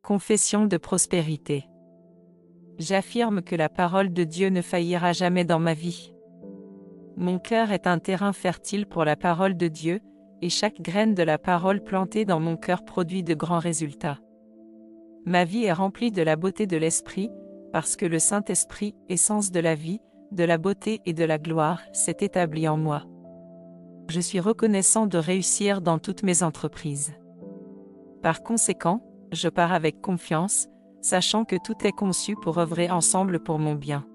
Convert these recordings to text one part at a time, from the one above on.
Confession de prospérité. J'affirme que la parole de Dieu ne faillira jamais dans ma vie. Mon cœur est un terrain fertile pour la parole de Dieu, et chaque graine de la parole plantée dans mon cœur produit de grands résultats. Ma vie est remplie de la beauté de l'Esprit, parce que le Saint-Esprit, essence de la vie, de la beauté et de la gloire, s'est établi en moi. Je suis reconnaissant de réussir dans toutes mes entreprises. Par conséquent, je pars avec confiance, sachant que tout est conçu pour œuvrer ensemble pour mon bien.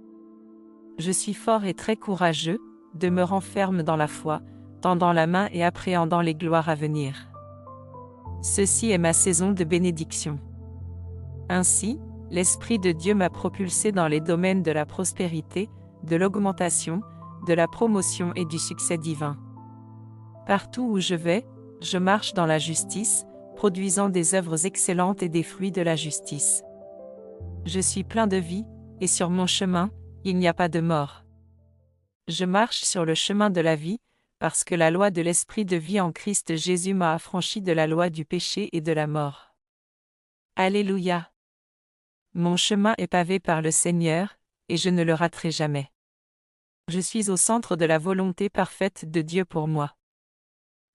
Je suis fort et très courageux, demeurant ferme dans la foi, tendant la main et appréhendant les gloires à venir. Ceci est ma saison de bénédiction. Ainsi, l'Esprit de Dieu m'a propulsé dans les domaines de la prospérité, de l'augmentation, de la promotion et du succès divin. Partout où je vais, je marche dans la justice, produisant des œuvres excellentes et des fruits de la justice. Je suis plein de vie, et sur mon chemin, il n'y a pas de mort. Je marche sur le chemin de la vie, parce que la loi de l'Esprit de vie en Christ Jésus m'a affranchi de la loi du péché et de la mort. Alléluia! Mon chemin est pavé par le Seigneur, et je ne le raterai jamais. Je suis au centre de la volonté parfaite de Dieu pour moi.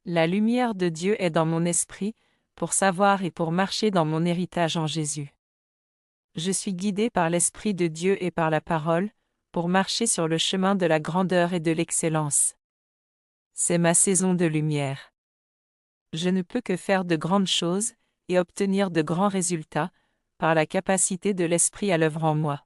La lumière de Dieu est dans mon esprit, pour savoir et pour marcher dans mon héritage en Jésus. Je suis guidé par l'Esprit de Dieu et par la parole, pour marcher sur le chemin de la grandeur et de l'excellence. C'est ma saison de lumière. Je ne peux que faire de grandes choses, et obtenir de grands résultats, par la capacité de l'Esprit à l'œuvre en moi.